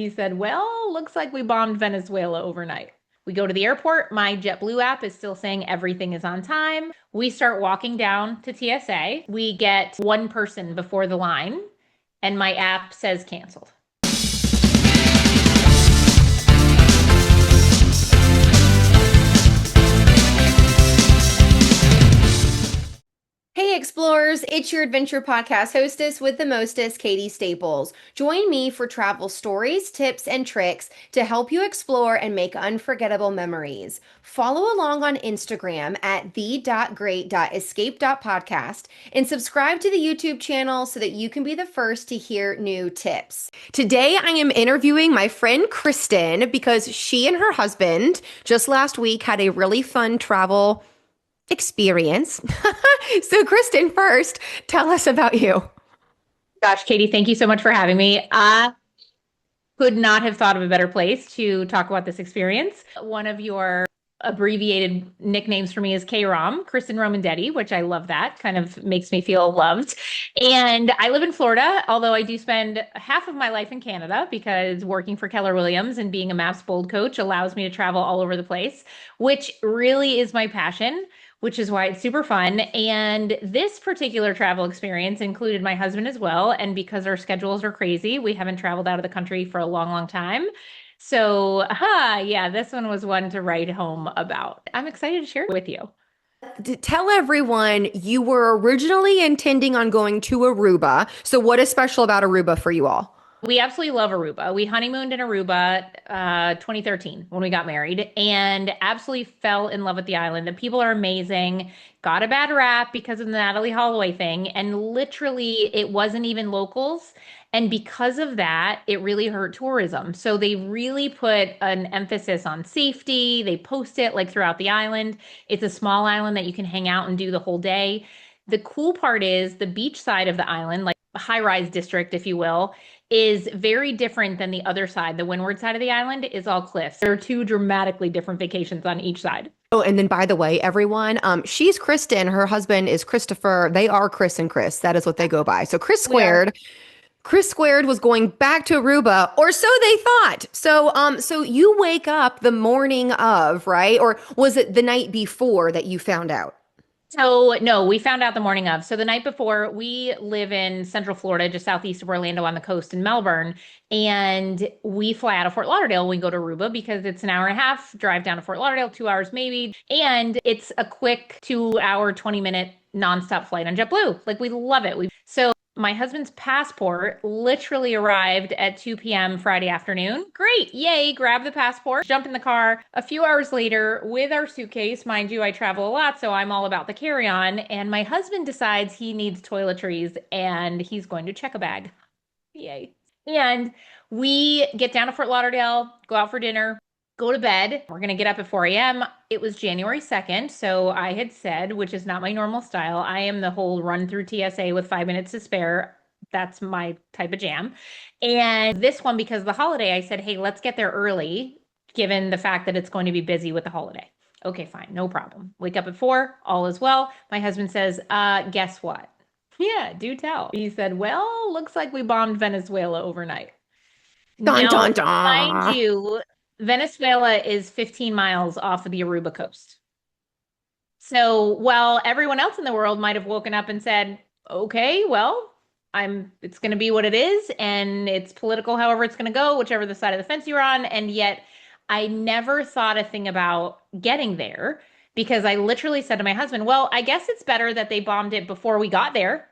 He said, well, looks like we bombed Venezuela overnight. We go to the airport. My JetBlue app is still saying everything is on time. We start walking down to TSA. We get one person before the line, and my app says canceled. Hey explorers, it's your adventure podcast hostess with the mostest, Katie Staples. Join me for travel stories, tips, and tricks to help you explore and make unforgettable memories. Follow along on Instagram at the.great.escape.podcast and subscribe to the YouTube channel so that you can be the first to hear new tips. Today I am interviewing my friend Kristen because she and her husband just last week had a really fun travel experience. So, Kristen, first, tell us about you. Gosh, Katie, thank you so much for having me. I could not have thought of a better place to talk about this experience. One of your abbreviated nicknames for me is K-Rom, Kristen Romandetti, which I love that. Kind of makes me feel loved. And I live in Florida, although I do spend half of my life in Canada because working for Keller Williams and being a Maps Bold coach allows me to travel all over the place, which really is my passion, which is why it's super fun. And this particular travel experience included my husband as well. And because our schedules are crazy, we haven't traveled out of the country for a long, long time. So, yeah, this one was one to write home about. I'm excited to share it with you. Tell everyone you were originally intending on going to Aruba. So, what is special about Aruba for you all? We absolutely love Aruba. We honeymooned in Aruba 2013 when we got married and absolutely fell in love with the island. The people are amazing. Got a bad rap because of the Natalie Holloway thing. And literally, it wasn't even locals. And because of that, it really hurt tourism. So they really put an emphasis on safety. They post it like throughout the island. It's a small island that you can hang out and do the whole day. The cool part is the beach side of the island, like high rise district, if you will, is very different than the other side. The windward side of the island is all cliffs. There are two dramatically different vacations on each side. Oh, and then by the way, everyone, she's Kristen. Her husband is Christopher. They are Chris and Chris. That is what they go by. So We are. Chris Squared was going back to Aruba, or so they thought. So you wake up the morning of, right? Or was it the night before that you found out? So, no, we found out the morning of. So, the night before, we live in Central Florida, just southeast of Orlando on the coast in Melbourne. And we fly out of Fort Lauderdale when we go to Aruba because it's an hour and a half drive down to Fort Lauderdale, 2 hours maybe. And it's a quick 2 hour, 20-minute nonstop flight on JetBlue. Like, we love it. So, my husband's passport literally arrived at 2 p.m. Friday afternoon. Great. Yay. Grab the passport, jump in the car. A few hours later, with our suitcase, mind you, I travel a lot, so I'm all about the carry-on. And my husband decides he needs toiletries and he's going to check a bag. Yay. And we get down to Fort Lauderdale, go out for dinner, go to bed. We're going to get up at 4 a.m. It was January 2nd. So I had said, which is not my normal style, I am the whole run through TSA with 5 minutes to spare. That's my type of jam. And this one, because of the holiday, I said, hey, let's get there early, given the fact that it's going to be busy with the holiday. Okay, fine, no problem. Wake up at 4, all is well. My husband says, guess what? Yeah, do tell. He said, well, looks like we bombed Venezuela overnight. Dun Now, dun mind dun. you, Venezuela is 15 miles off of the Aruba coast. So while everyone else in the world might have woken up and said, okay, well, it's going to be what it is, and it's political however it's going to go, whichever the side of the fence you're on. And yet I never thought a thing about getting there because I literally said to my husband, well, I guess it's better that they bombed it before we got there.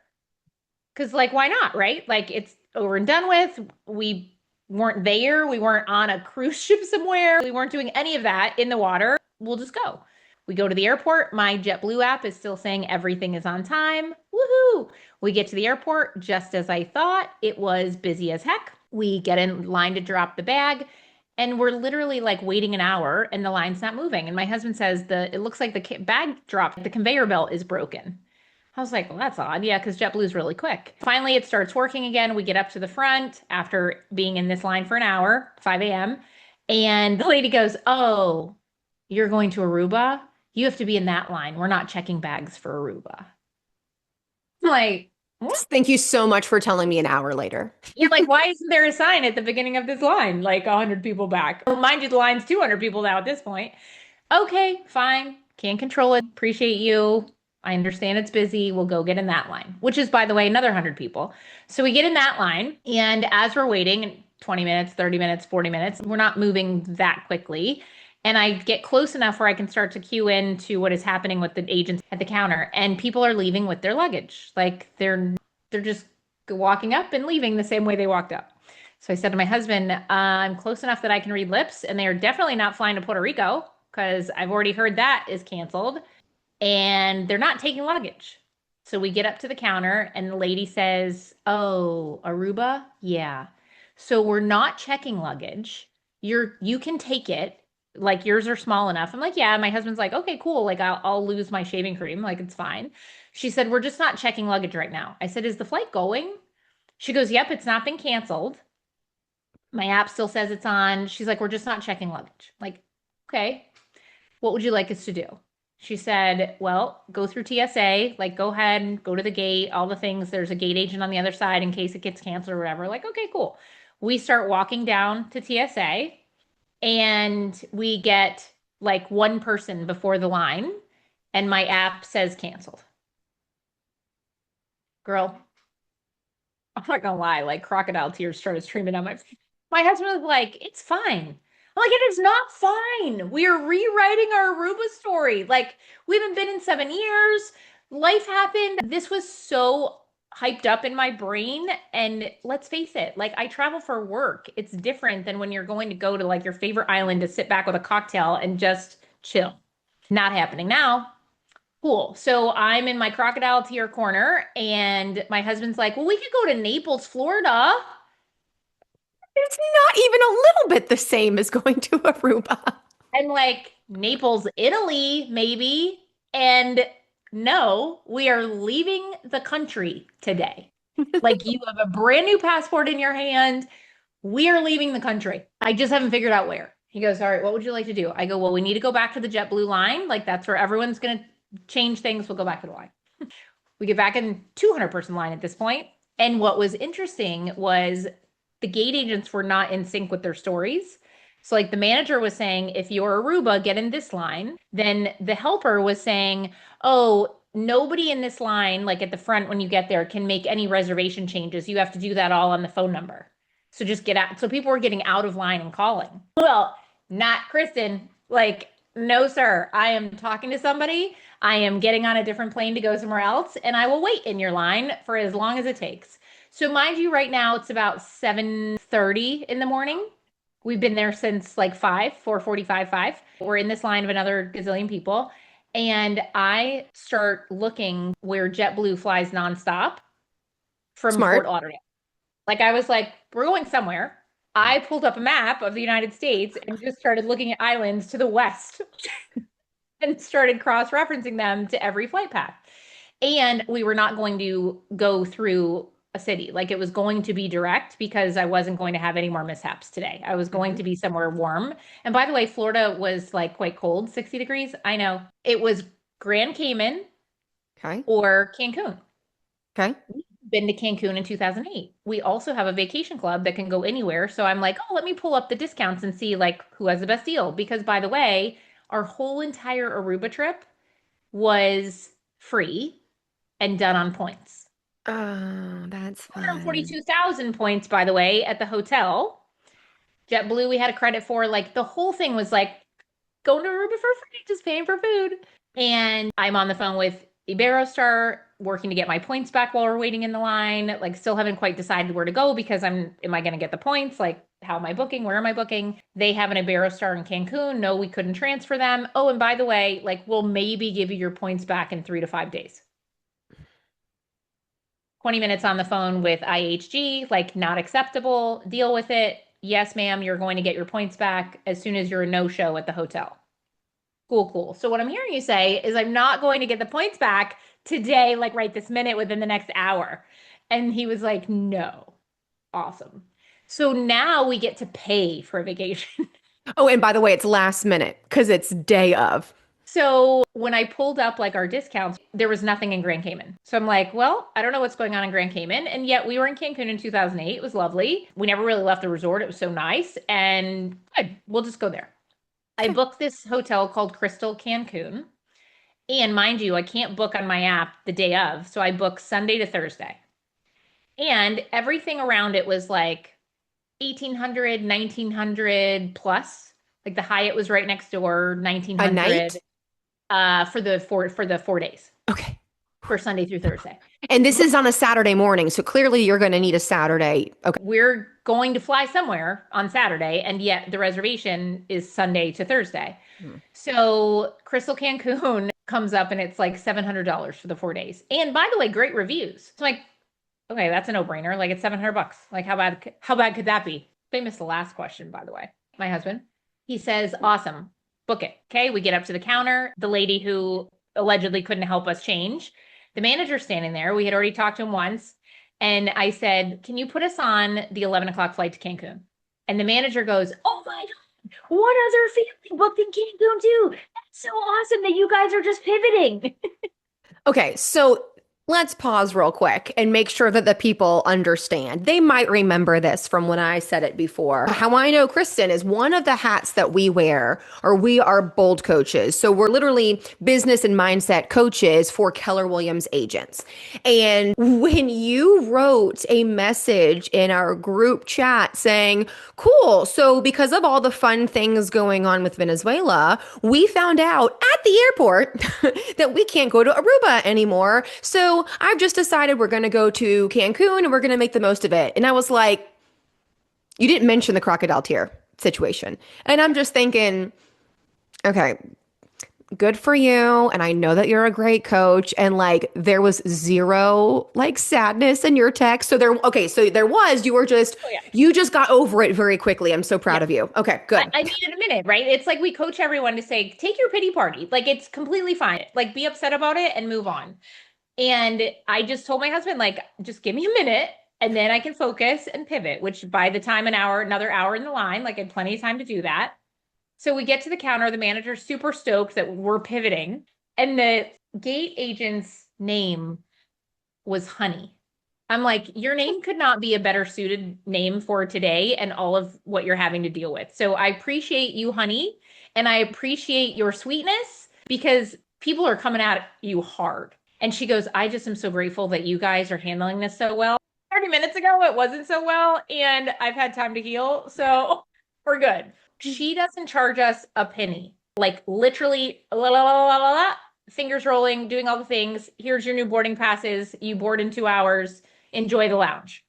Because, like, why not, right? Like, it's over and done with. We weren't there. We weren't on a cruise ship somewhere. We weren't doing any of that in the water. We'll just go. We go to the airport. My JetBlue app is still saying everything is on time. Woohoo! We get to the airport just as I thought. It was busy as heck. We get in line to drop the bag. And we're literally like waiting an hour and the line's not moving. And my husband says it looks like the bag drop, the conveyor belt is broken. I was like, well, that's odd. Yeah, because JetBlue is really quick. Finally, it starts working again. We get up to the front after being in this line for an hour, 5 a.m. And the lady goes, oh, you're going to Aruba? You have to be in that line. We're not checking bags for Aruba. I'm like, Thank you so much for telling me an hour later. Yeah, like why isn't there a sign at the beginning of this line, like 100 people back? Well, mind you, the line's 200 people now at this point. Okay, fine. Can't control it. Appreciate you. I understand it's busy. We'll go get in that line, which is, by the way, another 100 people. So we get in that line, and as we're waiting, 20 minutes, 30 minutes, 40 minutes, we're not moving that quickly. And I get close enough where I can start to cue in to what is happening with the agents at the counter, and people are leaving with their luggage. Like they're just walking up and leaving the same way they walked up. So I said to my husband, I'm close enough that I can read lips, and they are definitely not flying to Puerto Rico because I've already heard that is canceled, and they're not taking luggage. So we get up to the counter, and the lady says, "Oh, Aruba? Yeah. So we're not checking luggage. You can take it. Like yours are small enough." I'm like, "Yeah." My husband's like, "Okay, cool. Like I'll lose my shaving cream. Like it's fine." She said, "We're just not checking luggage right now." I said, "Is the flight going?" She goes, "Yep, it's not been canceled. My app still says it's on." She's like, "We're just not checking luggage." Like, okay, what would you like us to do? She said, "Well, go through TSA, like go ahead and go to the gate, all the things. There's a gate agent on the other side in case it gets canceled or whatever." Like, okay, cool. We start walking down to TSA and we get like one person before the line and my app says canceled. Girl, I'm not gonna lie, like crocodile tears started streaming down my face. My husband was like, "It's fine." I'm like, "It is not fine. We are rewriting our Aruba story. Like, we haven't been in 7 years. Life happened." This was so hyped up in my brain. And let's face it, like, I travel for work. It's different than when you're going to go to like your favorite island to sit back with a cocktail and just chill. Not happening now. Cool. So I'm in my crocodile tear corner, and my husband's like, "Well, we could go to Naples, Florida." It's not even a little bit the same as going to Aruba. And like, "Naples, Italy, maybe." And no, we are leaving the country today. Like, you have a brand new passport in your hand. We are leaving the country. I just haven't figured out where. He goes, "All right, what would you like to do?" I go, "Well, we need to go back to the JetBlue line. Like, that's where everyone's going to change things. We'll go back to the line." We get back in 200-person line at this point. And what was interesting was the gate agents were not in sync with their stories. So, like, the manager was saying, "If you're Aruba, get in this line." Then the helper was saying, "Oh, nobody in this line, like at the front when you get there, can make any reservation changes. You have to do that all on the phone number. So just get out." So people were getting out of line and calling. Well, not Kristen. Like, no, sir. I am talking to somebody. I am getting on a different plane to go somewhere else, and I will wait in your line for as long as it takes. So mind you, right now it's about 7:30 in the morning. We've been there since like 5, 4:45, 5. We're in this line of another gazillion people. And I start looking where JetBlue flies nonstop from Fort Smart. Lauderdale. Like, I was like, "We're going somewhere." I pulled up a map of the United States and just started looking at islands to the west and started cross-referencing them to every flight path. And we were not going to go through a city. Like, it was going to be direct because I wasn't going to have any more mishaps today. I was going Mhm. to be somewhere warm. And by the way, Florida was like quite cold, 60 degrees. I know. It was Grand Cayman Okay. or Cancun. Okay. We've been to Cancun in 2008. We also have a vacation club that can go anywhere. So I'm like, "Oh, let me pull up the discounts and see like who has the best deal." Because by the way, our whole entire Aruba trip was free and done on points. Oh, that's fun. 142,000 points, by the way, at the hotel. JetBlue, we had a credit for. Like, the whole thing was like going to Aruba for free, just paying for food. And I'm on the phone with Iberostar, working to get my points back while we're waiting in the line. Like, still haven't quite decided where to go because am I going to get the points? Like, how am I booking? Where am I booking? They have an Iberostar in Cancun. No, we couldn't transfer them. Oh, and by the way, like, we'll maybe give you your points back in 3 to 5 days. 20 minutes on the phone with IHG, like, not acceptable. Deal with it. Yes, ma'am, you're going to get your points back as soon as you're a no-show at the hotel. Cool, cool. So what I'm hearing you say is I'm not going to get the points back today, like right this minute, within the next hour. And he was like, "No." Awesome. So now we get to pay for a vacation. Oh, and by the way, it's last minute because it's day of. So when I pulled up like our discounts, there was nothing in Grand Cayman. So I'm like, well, I don't know what's going on in Grand Cayman. And yet we were in Cancun in 2008. It was lovely. We never really left the resort. It was so nice. And good, we'll just go there. I Okay. booked this hotel called Crystal Cancun. And mind you, I can't book on my app the day of. So I book Sunday to Thursday. And everything around it was like 1800, 1900 plus. Like the Hyatt was right next door, A 1900 night? for the 4 days Okay. for Sunday through Thursday. And this But is on a Saturday morning, so clearly you're going to need a Saturday. Okay. we're going to fly somewhere on Saturday, and yet the reservation is Sunday to Thursday. Hmm. So Crystal Cancun comes up and it's like $700 for the 4 days. And by the way, great reviews. So I'm like, okay, that's a no-brainer. Like it's $700. Like how bad could that be? They missed the last question, by the way. My husband, he says, awesome, book it. Okay, we get up to the counter. The lady who allegedly couldn't help us change, the manager's standing there. We had already talked to him once. And I said, can you put us on the 11 o'clock flight to Cancun? And the manager goes, oh my God, one other family booked in Cancun too. That's so awesome that you guys are just pivoting. Okay, so let's pause real quick and make sure that the people understand. They might remember this from when I said it before. How I know Kristen is one of the hats that we wear, or we are bold coaches. So we're literally business and mindset coaches for Keller Williams agents. And when you wrote a message in our group chat saying, cool, so because of all the fun things going on with Venezuela, we found out at the airport that we can't go to Aruba anymore. So I've just decided we're going to go to Cancun and we're going to make the most of it. And I was like, you didn't mention the crocodile tear situation. And I'm just thinking, okay, good for you. And I know that you're a great coach. And like, there was zero like sadness in your text. So there, okay, so there was, Oh yeah. you just got over it very quickly. I'm so proud Yep. of you. Okay, I, good. I needed a minute, right? It's like we coach everyone to say, take your pity party. Like it's completely fine. Like be upset about it and move on. And I just told my husband, like, just give me a minute and then I can focus and pivot, which by the time another hour in the line, like I had plenty of time to do that. So we get to the counter, the manager's super stoked that we're pivoting. And the gate agent's name was Honey. I'm like, your name could not be a better suited name for today and all of what you're having to deal with. So I appreciate you, Honey, and I appreciate your sweetness because people are coming at you hard. And she goes, I just am so grateful that you guys are handling this so well. 30 minutes ago, it wasn't so well, and I've had time to heal. So we're good. She doesn't charge us a penny. Like literally, la, la, la, la, la, la, fingers rolling, doing all the things. Here's your new boarding passes. You board in 2 hours. Enjoy the lounge.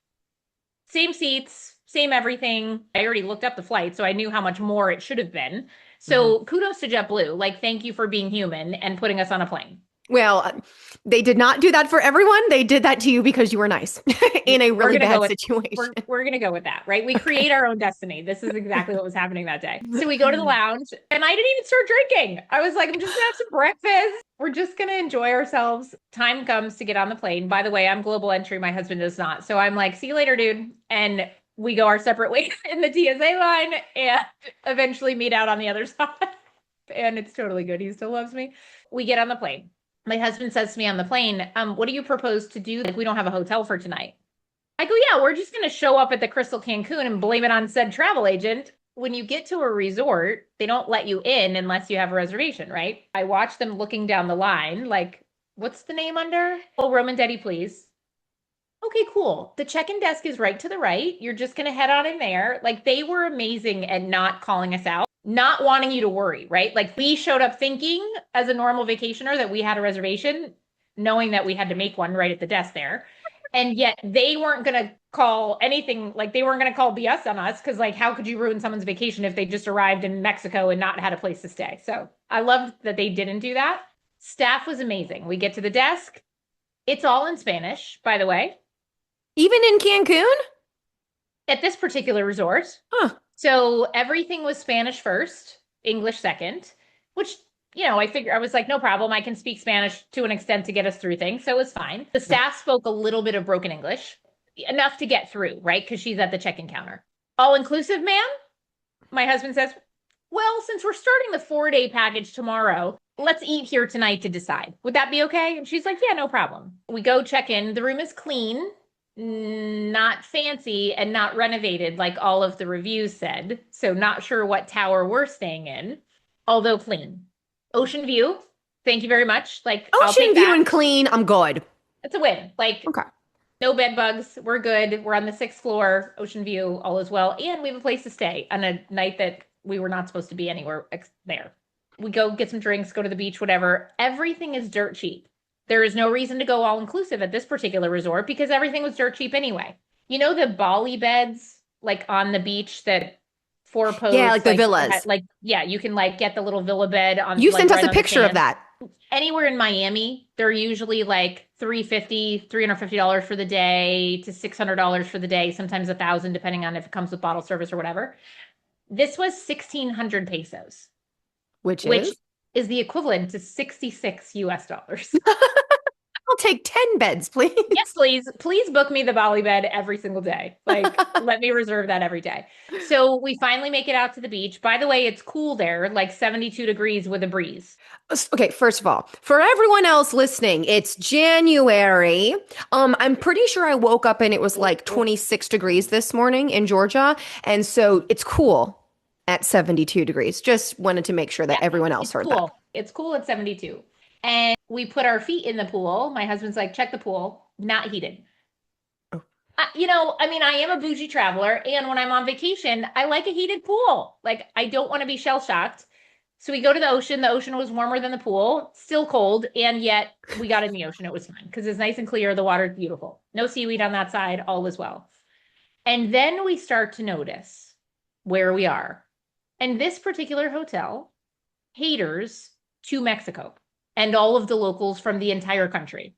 Same seats, same everything. I already looked up the flight, so I knew how much more it should have been. Mhm. So kudos to JetBlue. Like, thank you for being human and putting us on a plane. Well, they did not do that for everyone. They did that to you because you were nice in a We're really gonna go bad with situation. we're gonna go with that, right? We Okay. create our own destiny. This is exactly what was happening that day. So we go to the lounge, and I didn't even start drinking. I was like, I'm just gonna have some breakfast. We're just gonna enjoy ourselves. Time comes to get on the plane. By the way, I'm global entry. My husband does not. So I'm like, see you later, dude. And we go our separate ways in the TSA line, and eventually meet out on the other side. And it's totally good. He still loves me. We get on the plane. My husband says to me on the plane, what do you propose to do if we don't have a hotel for tonight? I go, yeah, we're just going to show up at the Crystal Cancun and blame it on said travel agent. When you get to a resort, they don't let you in unless you have a reservation, right? I watch them looking down the line, like, what's the name under? Oh, Roman Daddy, please. Okay, cool. The check-in desk is right to the right. You're just going to head on in there. Like they were amazing at not calling us out, not wanting you to worry, right? Like we showed up thinking as a normal vacationer that we had a reservation, knowing that we had to make one right at the desk there. And yet they weren't going to call anything, like they weren't going to call BS on us because like how could you ruin someone's vacation if they just arrived in Mexico and not had a place to stay? So I loved that they didn't do that. Staff was amazing. We get to the desk. It's all in Spanish, by the way, Even in Cancun? at this particular resort. Huh. So everything was Spanish first, English second, which, I figured I was like, no problem. I can speak Spanish to an extent to get us through things. So it was fine. The staff spoke a little bit of broken English, enough to get through, right? Because she's at the check-in counter. All inclusive, ma'am? My husband says, well, since we're starting the 4-day package tomorrow, let's eat here tonight to decide. Would that be okay? And she's like, yeah, no problem. We go check in. The room is clean, not fancy, and not renovated like all of the reviews said. So not sure what tower we're staying in, although clean. Ocean view. Thank you very much. Like, I'll Ocean take view that. and clean, I'm good. It's a win. Like, Okay. no bed bugs. We're good. We're on the sixth floor, ocean view, all is well. And we have a place to stay on a night that we were not supposed to be anywhere there. We go get some drinks, go to the beach, whatever. Everything is dirt cheap. There is no reason to go all inclusive at this particular resort because everything was dirt cheap anyway. You know the Bali beds like on the beach that four Yeah, posts like the villas. like yeah, you can like get the little villa bed on You like sent us right a on the picture of sand. that. Anywhere in Miami, they're usually like $350 for the day to $600 for the day, sometimes 1,000 depending on if it comes with bottle service or whatever. This was 1,600 pesos, Which which is? is the equivalent to 66 US dollars. I'll take 10 beds, Yes, please. please. Please book me the Bali bed every single day. Like, let me reserve that every day. So we finally make it out to the beach. By the way, it's cool there, like 72 degrees with a breeze. Okay, first of all, for everyone else listening, it's January. I'm pretty sure I woke up and it was like 26 degrees this morning in Georgia, and so it's cool at 72 degrees. Just wanted to make sure Yeah, that everyone else it's heard that. cool. It's cool at 72. And we put our feet in the pool. My husband's like, check the pool, not heated. Oh. I mean, I am a bougie traveler, and when I'm on vacation, I like a heated pool. Like, I don't want to be shell shocked. So we go to the ocean. The ocean was warmer than the pool, still cold, and yet we got in the ocean. It was fine because it's nice and clear. The water's beautiful. No seaweed on that side. All was well. And then we start to notice where we are. And this particular hotel caters to Mexico and all of the locals from the entire country.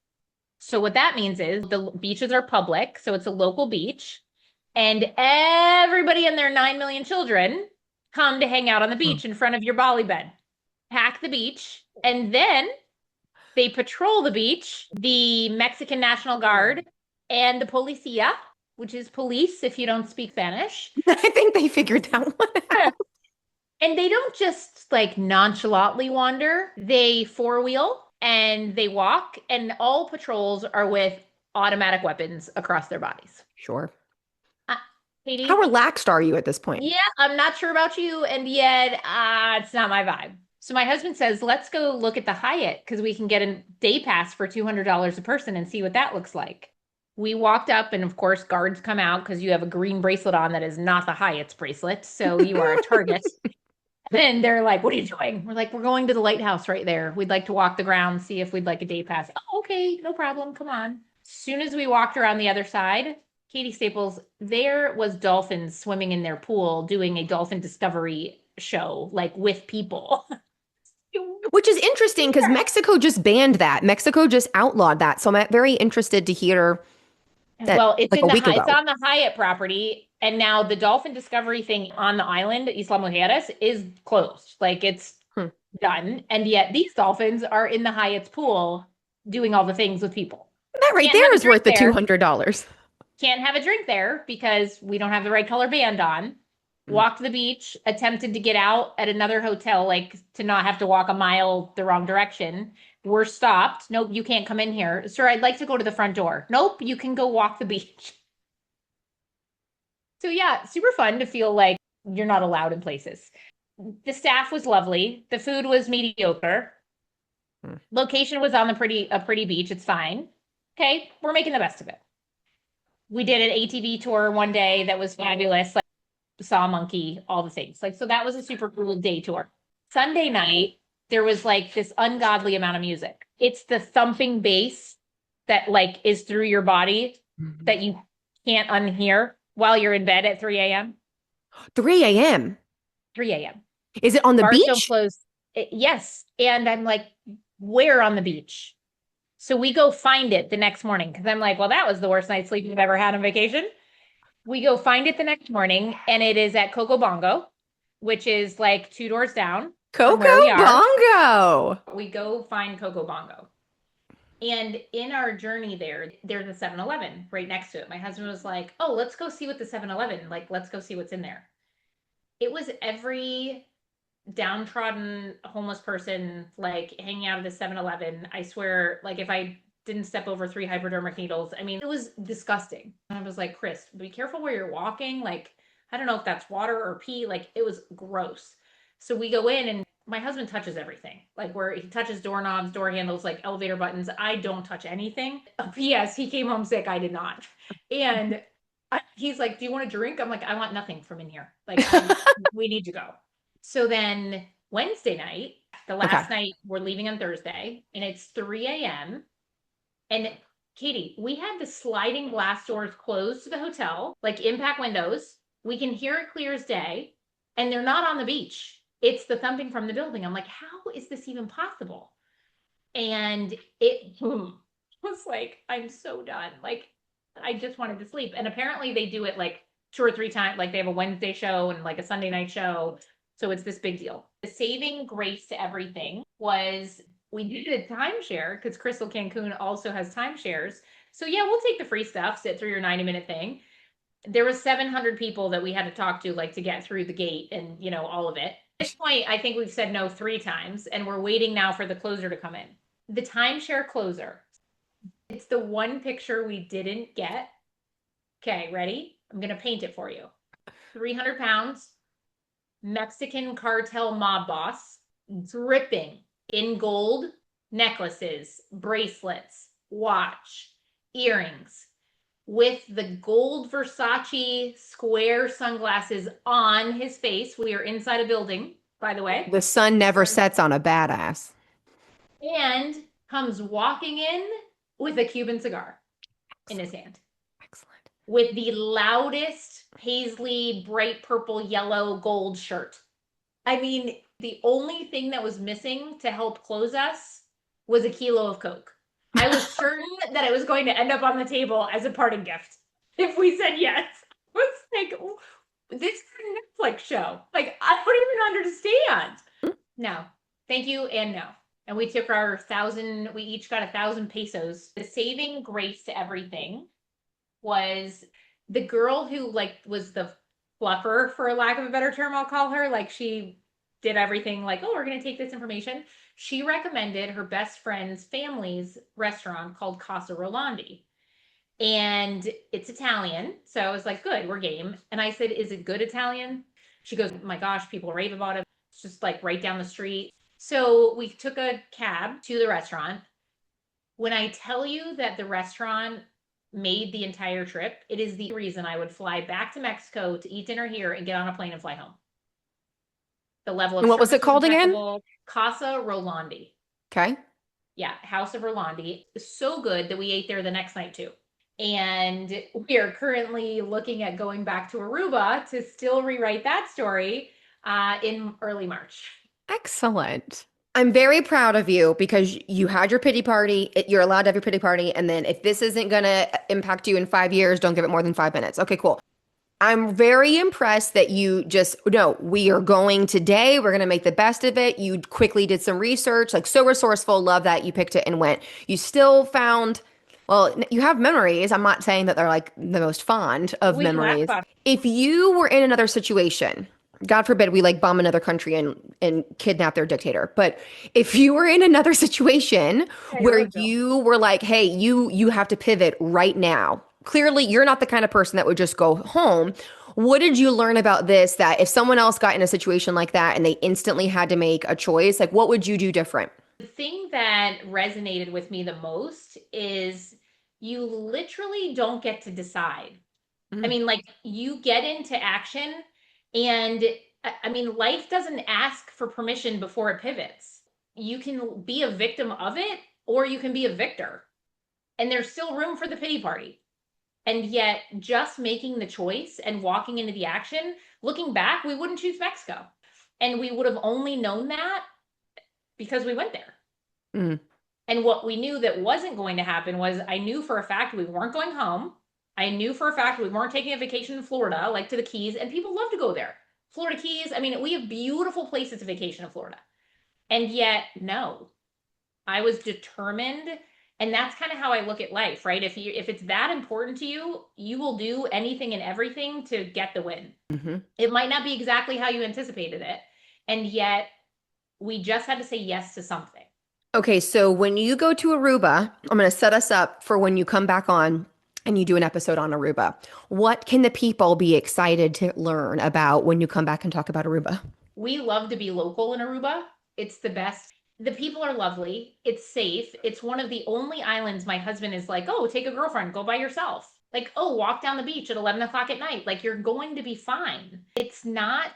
So what that means is the beaches are public, so it's a local beach, and everybody and their 9 million children come to hang out on the beach in front of your Bali bed. Pack the beach, and then they patrol the beach, the Mexican National Guard and the Policia, which is police if you don't speak Spanish. I think they figured that one out. And they don't just like nonchalantly wander, they four wheel and they walk, and all patrols are with automatic weapons across their bodies. Sure. Uh, How Katie, relaxed are you at this point? yeah, I'm not sure about you, and yet it's not my vibe. So my husband says, let's go look at the Hyatt because we can get a day pass for $200 a person and see what that looks like. We walked up, and of course, guards come out because you have a green bracelet on that is not the Hyatt's bracelet. So you are a target. And they're like, what are you doing? We're like, we're going to the lighthouse right there. We'd like to walk the ground, see if we'd like a day pass. Oh, okay, no problem. Come on. As soon as we walked around the other side, Katie Staples, there was dolphins swimming in their pool doing a dolphin discovery show, like with people. Which is interesting because Mexico just banned that. Mexico just outlawed that. So I'm very interested to hear that Well, like a week It's ago. on the Hyatt property, and now the dolphin discovery thing on the island, Isla Mujeres, is closed. Like it's Hmm. done, and yet these dolphins are in the Hyatt's pool doing all the things with people. That right Can't have there a is drink worth the there. $200. Can't have a drink there because we don't have the right color band on. Mm. Walked the beach, attempted to get out at another hotel, like to not have to walk a mile the wrong direction. We're stopped. Nope, you can't come in here. Sir, I'd like to go to the front door. Nope, you can go walk the beach. So yeah, super fun to feel like you're not allowed in places. The staff was lovely. The food was mediocre. Mm. Location was on a pretty beach. It's fine. Okay, we're making the best of it. We did an ATV tour one day that was fabulous. Like saw a monkey, all the things. Like so that was a super cool day tour. Sunday night, there was like this ungodly amount of music. It's the thumping bass that like is through your body that you can't unhear while you're in bed at 3 a.m. 3 a.m. 3 a.m. Is it on the Bars don't beach? close. Yes. And I'm like, where on the beach? So we go find it the next morning because I'm like, well, that was the worst night's sleep we've ever had on vacation. We go find it the next morning, and it is at Coco Bongo, which is like two doors down from Coco where we are. Bongo. We go find Coco Bongo. And in our journey there, there's a 7-Eleven right next to it. My husband was like, oh, let's go see what the 7-Eleven, like, let's go see what's in there. It was every downtrodden homeless person, like hanging out at the 7-Eleven. I swear, like if I didn't step over 3 hypodermic needles, I mean, it was disgusting. And I was like, Chris, be careful where you're walking. Like, I don't know if that's water or pee. Like, it was gross. So we go in and my husband touches everything, like where he touches doorknobs, door handles, like elevator buttons. I don't touch anything. P.S. He came home sick. I did not. And he's like, "Do you want a drink?" I'm like, "I want nothing from in here. Like, we need to go." So then Wednesday night, the Okay. last night, we're leaving on Thursday, and it's 3 a.m. And Katie, we had the sliding glass doors closed to the hotel, like impact windows. We can hear it clear as day, and they're not on the beach. It's the thumping from the building. I'm like, how is this even possible? And it was like, I'm so done. Like, I just wanted to sleep. And apparently they do it like 2 or 3 times. Like they have a Wednesday show and like a Sunday night show. So it's this big deal. The saving grace to everything was we needed a timeshare because Crystal Cancun also has timeshares. So yeah, we'll take the free stuff, sit through your 90-minute thing. There was 700 people that we had to talk to, like to get through the gate and, all of it. At this point, I think we've said no 3 times and we're waiting now for the closer to come in. The timeshare closer. It's the one picture we didn't get. Okay, ready? I'm going to paint it for you. 300 pounds, Mexican cartel mob boss, dripping in gold necklaces, bracelets, watch, earrings, with the gold Versace square sunglasses on his face. We are inside a building, by the way. The sun never sets on a badass. And comes walking in with a Cuban cigar in his hand Excellent. with the loudest paisley bright purple yellow gold shirt. I mean, the only thing that was missing to help close us was a kilo of Coke. I was certain that it was going to end up on the table as a parting gift if we said yes. I was like, this is a Netflix show. Like, I don't even understand. No, thank you, and no. And we took our 1,000, we each got 1,000 pesos. The saving grace to everything was the girl who like was the fluffer, for lack of a better term, I'll call her. Like she did everything like, oh, we're going to take this information. She recommended her best friend's family's restaurant called Casa Rolandi. And it's Italian. So I was like, good, we're game. And I said, is it good Italian? She goes, oh my gosh, people rave about it. It's just like right down the street. So we took a cab to the restaurant. When I tell you that the restaurant made the entire trip, it is the reason I would fly back to Mexico to eat dinner here and get on a plane and fly home. The level of And what was it service was called again? impeccable. Casa Rolandi. Okay. Yeah, House of Rolandi. So good that we ate there the next night too. And we are currently looking at going back to Aruba to still rewrite that story in early March. Excellent. I'm very proud of you because you had your pity party. You're allowed to have your pity party. And then if this isn't going to impact you in 5 years, don't give it more than 5 minutes. Okay, cool. I'm very impressed that you just, no, we are going today. We're going to make the best of it. You quickly did some research, like so resourceful. Love that you picked it and went. You still found, well, you have memories. I'm not saying that they're like the most fond of We laugh memories. about If you were in another situation, God forbid we like bomb another country and kidnap their dictator. But if you were in another situation it. where you were like, hey, you have to pivot right now. Clearly, you're not the kind of person that would just go home. What did you learn about this that if someone else got in a situation like that and they instantly had to make a choice, like what would you do different? The thing that resonated with me the most is you literally don't get to decide. I Mm, mean, like you get into action and I mean, life doesn't ask for permission before it pivots. You can be a victim of it or you can be a victor. And there's still room for the pity party. And yet, just making the choice and walking into the action, looking back, we wouldn't choose Mexico. And we would have only known that because we went there. mm, And what we knew that wasn't going to happen was I knew for a fact we weren't going home. I knew for a fact we weren't taking a vacation in Florida, like to the Keys, and people love to go there. Florida Keys, I mean, we have beautiful places to vacation in Florida. And yet, no, I was determined. And that's kind of how I look at life, right? If it's that important to you, you will do anything and everything to get the win. hmm It might not be exactly how you anticipated it. And yet we just had to say yes to something. Okay, so when you go to Aruba, I'm going to set us up for when you come back on and you do an episode on Aruba. What can the people be excited to learn about when you come back and talk about Aruba? We love to be local in Aruba. It's the best. The people are lovely. It's safe. It's one of the only islands my husband is like, oh, take a girlfriend, go by yourself. Like, oh, walk down the beach at 11 o'clock at night. Like, you're going to be fine. It's not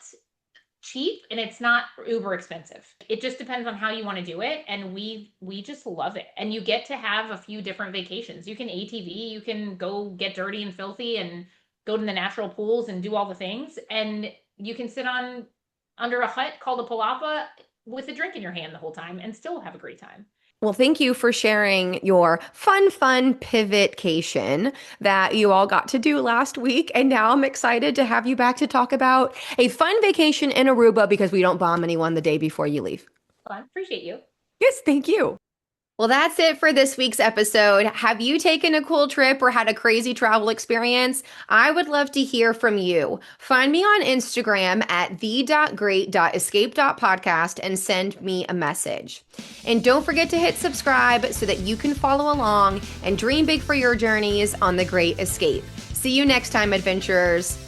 cheap and it's not uber expensive. It just depends on how you want to do it, and we just love it. And you get to have a few different vacations. You can ATV, you can go get dirty and filthy and go to the natural pools and do all the things, and you can sit on under a hut called a palapa with a drink in your hand the whole time and still have a great time. Well, thank you for sharing your fun pivotcation that you all got to do last week. And now I'm excited to have you back to talk about a fun vacation in Aruba because we don't bomb anyone the day before you leave. Well, I appreciate you. Yes, thank you. Well, that's it for this week's episode. Have you taken a cool trip or had a crazy travel experience? I would love to hear from you. Find me on Instagram at the.great.escape.podcast and send me a message. And don't forget to hit subscribe so that you can follow along and dream big for your journeys on The Great Escape. See you next time, adventurers.